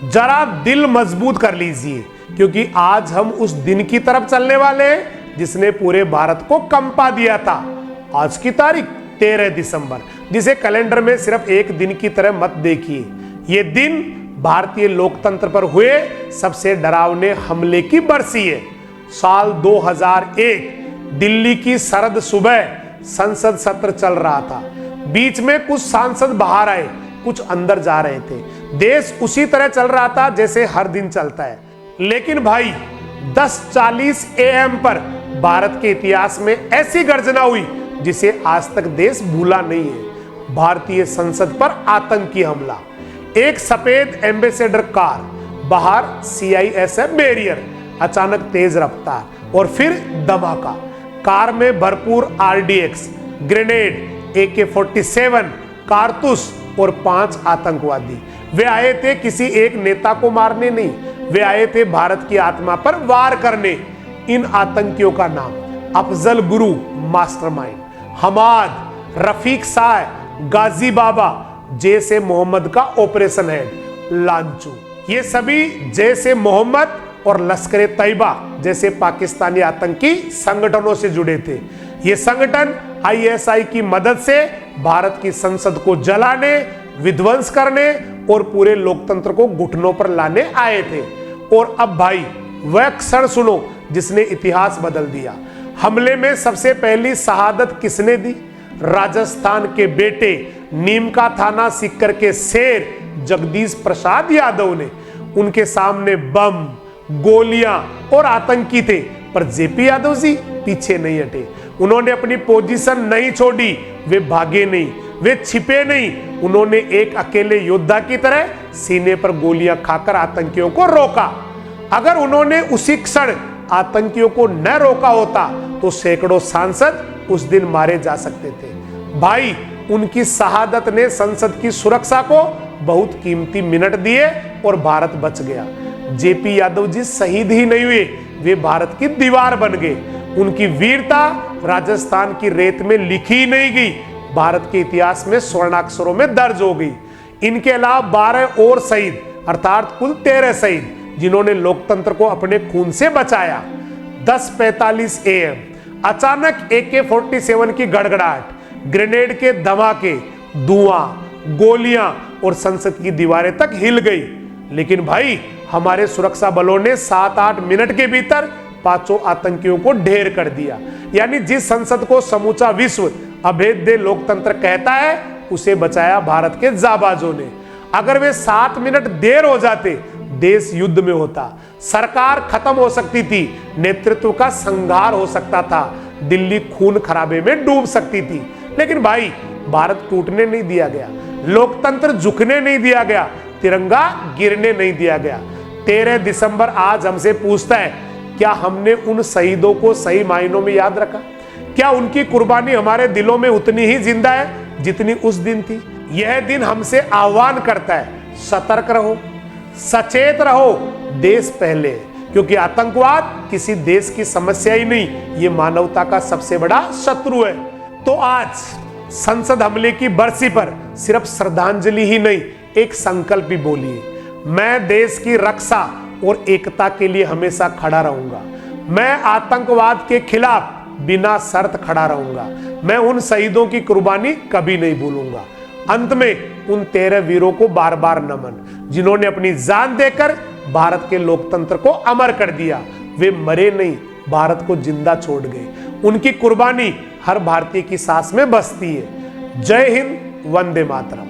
जरा दिल मजबूत कर लीजिए, क्योंकि आज हम उस दिन की तरफ चलने वाले हैं जिसने पूरे भारत को कंपा दिया था। आज की तारीख 13 दिसंबर, जिसे कैलेंडर में सिर्फ एक दिन की तरह मत देखिए। ये दिन भारतीय लोकतंत्र पर हुए सबसे डरावने हमले की बरसी है। साल 2001, दिल्ली की सरद सुबह संसद सत्र चल रहा था। बीच में कुछ सांसद बाहर आए, कुछ अंदर जा रहे थे। देश उसी तरह चल रहा था जैसे हर दिन चलता है। लेकिन भाई 10:40 AM पर भारत के इतिहास में ऐसी गर्जना हुई जिसे आज तक देश भूला नहीं है। भारतीय संसद पर आतंकी हमला। एक सफेद एम्बेसडर कार, बाहर CISF बैरियर, अचानक तेज रफ्तार और फिर धमाका। कार में भरपूर RDX, ग्रेनेड, AK-47, कारतूस और 5 आतंकवादी। वे आए थे किसी एक नेता को मारने नहीं, वे आए थे भारत की आत्मा पर वार करने। इन आतंकियों का नाम अफजल गुरु मास्टरमाइंड, हमाद, रफीक साय, गाजी बाबा, जैसे मोहम्मद का ऑपरेशन हेड लांचू। ये सभी जैसे मोहम्मद और लश्कर तैयबा जैसे पाकिस्तानी आतंकी संगठनों से जुड़े थे। ये संगठन ISI की मदद से भारत की संसद को जलाने, विध्वंस करने और पूरे लोकतंत्र को घुटनों पर लाने आए थे। और अब भाई वह क्षण सुनो जिसने इतिहास बदल दिया। हमले में सबसे पहली शहादत किसने दी? राजस्थान के बेटे, नीमका थाना सीकर के शेर जगदीश प्रसाद यादव ने। उनके सामने बम, गोलियां और आतंकी थे, पर JP यादव जी पीछे नहीं हटे। उन्होंने अपनी पोजीशन नहीं छोड़ी, वे भागे नहीं, वे छिपे नहीं। उन्होंने एक अकेले योद्धा की तरह सीने पर गोलियां खाकर आतंकियों को रोका। अगर उन्होंने उसी क्षण आतंकियों को न रोका होता तो सैकड़ों सांसद उस दिन मारे जा सकते थे। भाई उनकी शहादत ने संसद की सुरक्षा को बहुत कीमती मिनट दिए और भारत बच गया। JP यादव जी शहीद ही नहीं हुए, वे भारत की दीवार बन गए। उनकी वीरता राजस्थान की रेत में लिखी नहीं गई, भारत के इतिहास में स्वर्णाक्षरों में दर्ज हो गई। इनके अलावा 12 और शहीद, अर्थात कुल 13 शहीद, जिन्होंने लोकतंत्र को अपने खून से बचाया। 10:45 AM अचानक AK-47 की गड़गड़ाहट, ग्रेनेड के धमाके, धुआं, गोलियां और संसद की दीवारें तक हिल गई। लेकिन भाई हमारे सुरक्षा बलों ने 7-8 मिनट के भीतर 5 आतंकियों को ढेर कर दिया। यानी जिस संसद को समूचा विश्व अभेद्य लोकतंत्र कहता है, उसे बचाया भारत के जाबाजों ने। अगर वे 7 मिनट देर हो जाते, देश युद्ध में होता, सरकार खत्म हो सकती थी, नेतृत्व का संघार हो सकता था, दिल्ली खून खराबे में डूब सकती थी। लेकिन भाई भारत टूटने नहीं दिया गया, लोकतंत्र झुकने नहीं दिया गया, तिरंगा गिरने नहीं दिया गया। 13 दिसंबर आज हमसे पूछता है, क्या हमने उन शहीदों को सही मायनों में याद रखा? क्या उनकी कुर्बानी हमारे दिलों में उतनी ही जिंदा है जितनी उस दिन थी? यह दिन हमसे आह्वान करता है, सतर्क रहो, सचेत रहो, देश पहले, क्योंकि आतंकवाद किसी देश की समस्या ही नहीं, ये मानवता का सबसे बड़ा शत्रु है। तो आज संसद हमले की बरसी पर सिर्फ श्रद्धांजलि ही नहीं, एक संकल्प भी बोलिए। मैं देश की रक्षा और एकता के लिए हमेशा खड़ा रहूंगा। मैं आतंकवाद के खिलाफ बिना शर्त खड़ा रहूंगा। मैं उन शहीदों की कुर्बानी कभी नहीं भूलूंगा। अंत में उन 13 वीरों को बार बार नमन, जिन्होंने अपनी जान देकर भारत के लोकतंत्र को अमर कर दिया। वे मरे नहीं, भारत को जिंदा छोड़ गए। उनकी कुर्बानी हर भारतीय की सांस में बसती है। जय हिंद, वंदे मातरम।